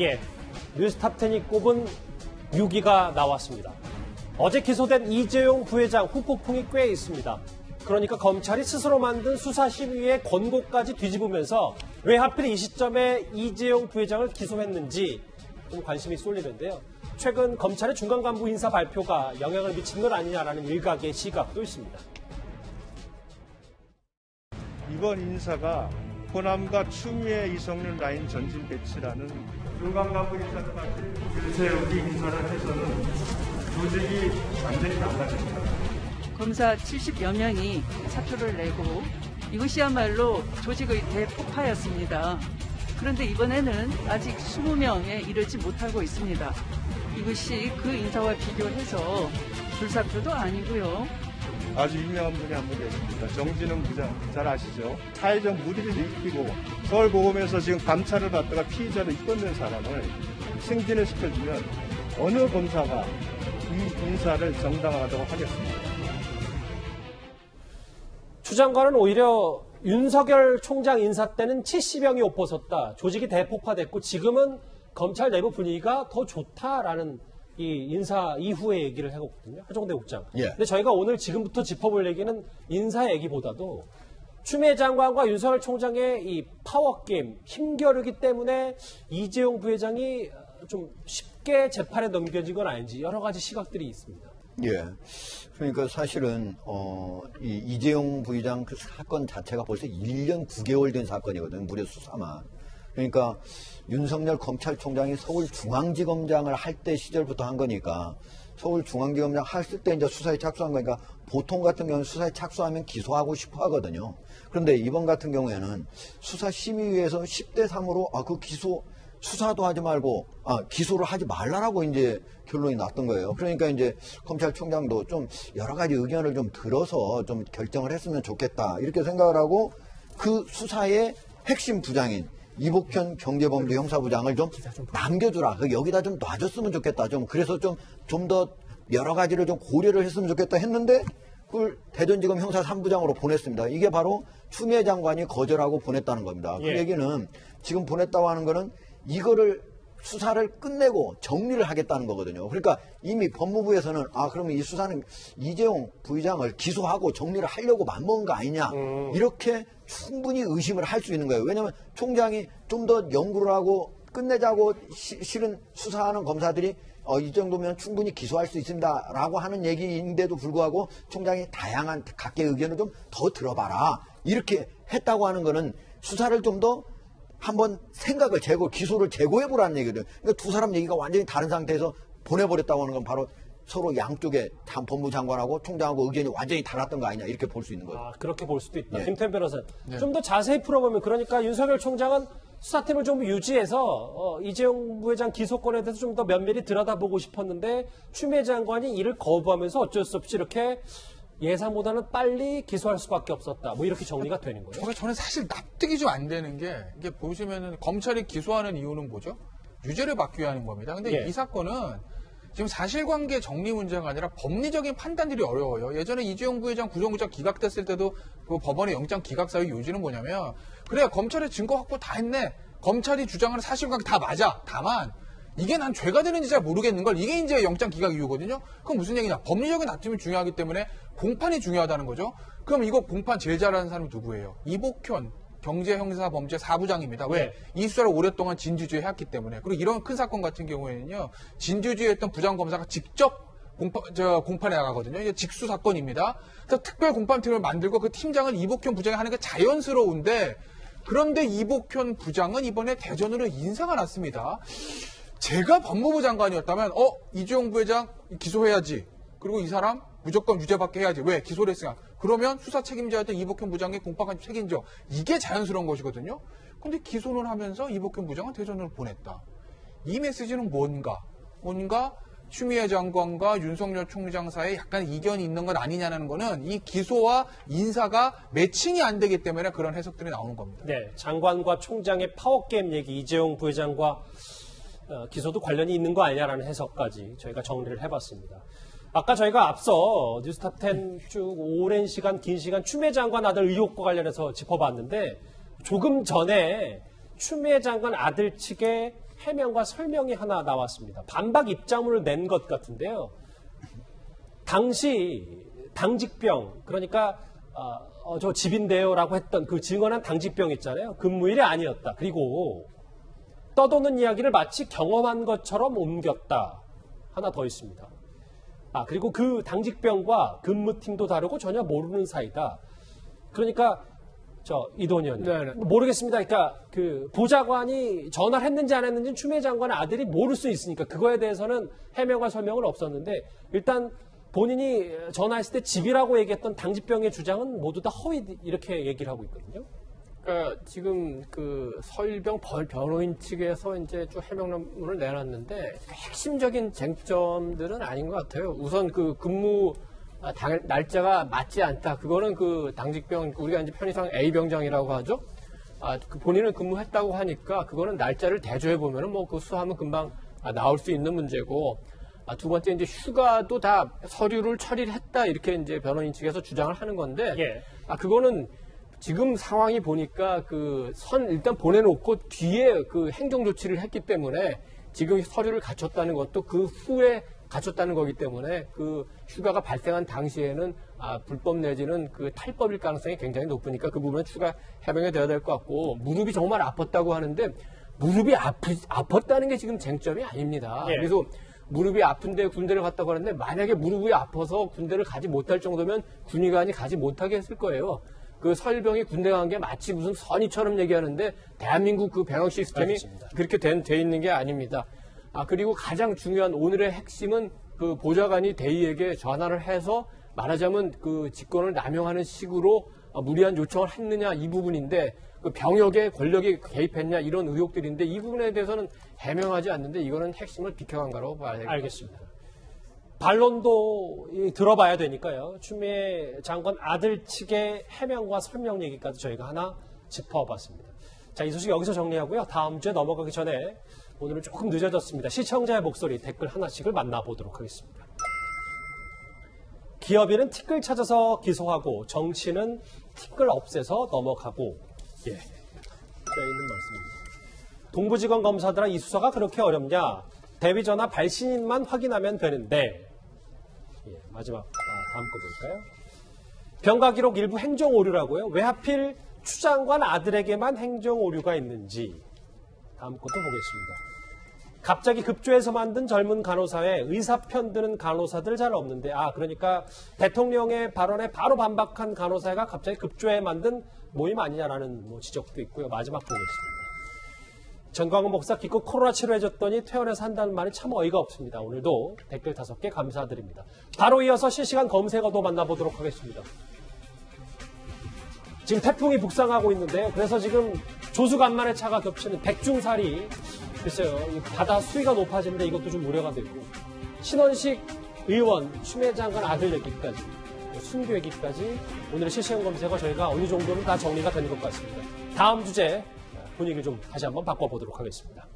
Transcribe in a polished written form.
예, 뉴스탑10이 꼽은 6위가 나왔습니다. 어제 기소된 이재용 부회장 후폭풍이 꽤 있습니다. 그러니까 검찰이 스스로 만든 수사심의의 권고까지 뒤집으면서 왜 하필 이 시점에 이재용 부회장을 기소했는지 좀 관심이 쏠리는데요. 최근 검찰의 중간 간부 인사 발표가 영향을 미친 것 아니냐라는 일각의 시각도 있습니다. 이번 인사가 호남과 추미애 이성윤 라인 전진 배치라는 중간 간부 인사까지 일체우기 인사를 해서는 조직이 완전히 망가집니다. 검사 70여 명이 사표를 내고 이것이야말로 조직의 대폭파였습니다. 그런데 이번에는 아직 20명에 이르지 못하고 있습니다. 이것이 그 인사와 비교해서 불사표도 아니고요. 아주 유명한 분이 한 분 계십니다. 정진웅 부장 잘 아시죠? 사회적 무리를 일으키고 서울고검에서 지금 감찰을 받다가 피의자로 입건된 사람을 승진을 시켜주면 어느 검사가 이 인사를 정당화하도록 하겠습니까? 추 장관은 오히려 윤석열 총장 인사 때는 70명이 옷벗었다. 조직이 대폭파됐고 지금은 검찰 내부 분위기가 더 좋다라는 이 인사 이후의 얘기를 해봤거든요. 하정대 국장. 예. 근데 저희가 오늘 지금부터 짚어볼 얘기는 인사 얘기보다도 추미애 장관과 윤석열 총장의 이 파워게임, 힘겨루기 때문에 이재용 부회장이 좀 쉽게 재판에 넘겨진 건 아닌지 여러 가지 시각들이 있습니다. 예. 그러니까 사실은, 이재용 부회장 그 사건 자체가 벌써 1년 9개월 된 사건이거든요. 무려 수사만. 그러니까 윤석열 검찰총장이 서울중앙지검장을 할 때 시절부터 한 거니까 서울중앙지검장 했을 때 이제 수사에 착수한 거니까 보통 같은 경우는 수사에 착수하면 기소하고 싶어 하거든요. 그런데 이번 같은 경우에는 수사심의위에서 10대 3으로 그 기소 수사도 하지 말고 기소를 하지 말라라고 이제 결론이 났던 거예요. 그러니까 이제 검찰총장도 좀 여러 가지 의견을 좀 들어서 좀 결정을 했으면 좋겠다 이렇게 생각을 하고 그 수사의 핵심 부장인 이복현 경제범죄 형사부장을 좀 남겨주라. 여기다 좀 놔줬으면 좋겠다. 좀 그래서 좀 더 여러 가지를 좀 고려를 했으면 좋겠다 했는데 그걸 대전지검 형사 3부장으로 보냈습니다. 이게 바로 추미애 장관이 거절하고 보냈다는 겁니다. 그 얘기는 지금 보냈다고 하는 거는 이거를 수사를 끝내고 정리를 하겠다는 거거든요. 그러니까 이미 법무부에서는 그러면 이 수사는 이재용 부회장을 기소하고 정리를 하려고 맘먹은 거 아니냐 이렇게 충분히 의심을 할 수 있는 거예요. 왜냐하면 총장이 좀 더 연구를 하고 끝내자고 실은 수사하는 검사들이 이 정도면 충분히 기소할 수 있습니다 라고 하는 얘기인데도 불구하고 총장이 다양한 각계의 의견을 좀 더 들어봐라 이렇게 했다고 하는 거는 수사를 좀 더 한번 생각을 기소를 재고해보라는 얘기거든요. 그러니까 두 사람 얘기가 완전히 다른 상태에서 보내버렸다고 하는 건 바로 서로 양쪽에 법무장관하고 총장하고 의견이 완전히 달랐던 거 아니냐 이렇게 볼 수 있는 거죠. 그렇게 볼 수도 있다. 네. 김태현 변호사. 네. 좀 더 자세히 풀어보면 그러니까 윤석열 총장은 수사팀을 좀 유지해서 이재용 부회장 기소권에 대해서 좀 더 면밀히 들여다보고 싶었는데 추미애 장관이 이를 거부하면서 어쩔 수 없이 이렇게 예상보다는 빨리 기소할 수밖에 없었다. 뭐 이렇게 정리가 되는 거예요. 저는 사실 납득이 좀 안 되는 게 이게 보시면은 검찰이 기소하는 이유는 뭐죠? 유죄를 받기 위한 겁니다. 근데 이 사건은 지금 사실관계 정리 문제가 아니라 법리적인 판단들이 어려워요. 예전에 이재용 부회장 구속영장 기각됐을 때도 그 법원의 영장 기각 사유 요지는 뭐냐면 그래 검찰의 증거 확보 다 했네. 검찰이 주장하는 사실관계 다 맞아. 다만 이게 난 죄가 되는지 잘 모르겠는 걸 이게 이제 영장 기각 이유거든요. 그럼 무슨 얘기냐? 법리적인 다툼이 중요하기 때문에 공판이 중요하다는 거죠. 그럼 이거 공판 제일 잘하는 사람이 누구예요? 이복현 경제형사범죄 4부장입니다. 왜? 이 수사를 오랫동안 진주지에 해왔기 때문에. 그리고 이런 큰 사건 같은 경우에는요. 진주지에 했던 부장검사가 직접 공판에 나가거든요. 이게 직수 사건입니다. 그래서 특별 공판팀을 만들고 그 팀장을 이복현 부장이 하는 게 자연스러운데 그런데 이복현 부장은 이번에 대전으로 인사가 났습니다. 제가 법무부 장관이었다면 이재용 부회장 기소해야지. 그리고 이 사람 무조건 유죄받게 해야지. 왜? 기소를 했으니까. 그러면 수사 책임자였던 이복현 부장의 공판까지 책임져. 이게 자연스러운 것이거든요. 근데 기소는 하면서 이복현 부장은 대전으로 보냈다. 이 메시지는 뭔가 추미애 장관과 윤석열 총장 사이에 약간 이견이 있는 것 아니냐는 거는 이 기소와 인사가 매칭이 안 되기 때문에 그런 해석들이 나오는 겁니다. 네, 장관과 총장의 파워게임 얘기, 이재용 부회장과 기소도 관련이 있는 거 아니냐라는 해석까지 저희가 정리를 해봤습니다. 아까 저희가 앞서 뉴스탑10 쭉 오랜 시간, 긴 시간 추미애 장관 아들 의혹과 관련해서 짚어봤는데 조금 전에 추미애 장관 아들 측의 해명과 설명이 하나 나왔습니다. 반박 입장문을 낸 것 같은데요. 당시 당직병, 그러니까 저 집인데요라고 했던 그 증언한 당직병 있잖아요. 근무일이 아니었다. 그리고 떠도는 이야기를 마치 경험한 것처럼 옮겼다. 하나 더 있습니다. 그리고 그 당직병과 근무팀도 다르고 전혀 모르는 사이다. 그러니까 이도현 네네. 모르겠습니다. 그러니까 그 보좌관이 전화를 했는지 안 했는지 추미애 장관의 아들이 모를 수 있으니까 그거에 대해서는 해명과 설명은 없었는데 일단 본인이 전화했을 때 집이라고 얘기했던 당직병의 주장은 모두 다 허위 이렇게 얘기를 하고 있거든요. 그러니까 지금 그 서일병 변호인 측에서 이제 쭉 해명문을 내놨는데 핵심적인 쟁점들은 아닌 것 같아요. 우선 그 근무 날짜가 맞지 않다. 그거는 그 당직병 우리가 이제 편의상 A 병장이라고 하죠. 그 본인은 근무했다고 하니까 그거는 날짜를 대조해 보면은 뭐 그 수하면 금방 나올 수 있는 문제고. 두 번째 이제 휴가도 다 서류를 처리를 했다 이렇게 이제 변호인 측에서 주장을 하는 건데. 예. 그거는 지금 상황이 보니까 그 일단 보내놓고 뒤에 그 행정 조치를 했기 때문에 지금 서류를 갖췄다는 것도 그 후에 갖췄다는 거기 때문에 그 휴가가 발생한 당시에는 불법 내지는 그 탈법일 가능성이 굉장히 높으니까 그 부분은 추가 해명이 되어야 될 것 같고 무릎이 정말 아팠다고 하는데 무릎이 아팠다는 게 지금 쟁점이 아닙니다. 예. 그래서 무릎이 아픈데 군대를 갔다고 하는데 만약에 무릎이 아파서 군대를 가지 못할 정도면 군의관이 가지 못하게 했을 거예요. 그 서일병이 군대 간 게 마치 무슨 선의처럼 얘기하는데 대한민국 그 병역 시스템이 알겠습니다. 그렇게 돼 있는 게 아닙니다. 그리고 가장 중요한 오늘의 핵심은 그 보좌관이 대의에게 전화를 해서 말하자면 그 직권을 남용하는 식으로 무리한 요청을 했느냐 이 부분인데 그 병역에 권력이 개입했냐 이런 의혹들인데 이 부분에 대해서는 해명하지 않는데 이거는 핵심을 비켜간 거라고 봐야 되겠습니다. 알겠습니다. 반론도 들어봐야 되니까요. 추미애 장관 아들 측의 해명과 설명 얘기까지 저희가 하나 짚어봤습니다. 자, 이 소식 여기서 정리하고요. 다음 주에 넘어가기 전에 오늘은 조금 늦어졌습니다. 시청자의 목소리 댓글 하나씩을 만나보도록 하겠습니다. 기업인은 티끌 찾아서 기소하고 정치는 티끌 없애서 넘어가고 있는 말씀입니다. 동부지검 검사들아 이 수사가 그렇게 어렵냐? 대위전화 발신인만 확인하면 되는데 마지막 다음 거 볼까요? 병가 기록 일부 행정 오류라고요? 왜 하필 추 장관 아들에게만 행정 오류가 있는지 다음 것도 보겠습니다. 갑자기 급조해서 만든 젊은 간호사회 의사 편드는 간호사들 잘 없는데 그러니까 대통령의 발언에 바로 반박한 간호사가 갑자기 급조해 만든 모임 아니냐라는 지적도 있고요. 마지막 보겠습니다. 전광훈 목사 기껏 코로나 치료해줬더니 퇴원해서 한다는 말이 참 어이가 없습니다. 오늘도 댓글 5개 감사드립니다. 바로 이어서 실시간 검색어도 만나보도록 하겠습니다. 지금 태풍이 북상하고 있는데요. 그래서 지금 조수간만의 차가 겹치는 백중살이 글쎄요. 바다 수위가 높아지는데 이것도 좀 우려가 되고 신원식 의원 추미애 장관 아들 얘기까지 순교 얘기까지 오늘의 실시간 검색어 저희가 어느 정도는 다 정리가 된 것 같습니다. 다음 주제 분위기를 좀 다시 한번 바꿔보도록 하겠습니다.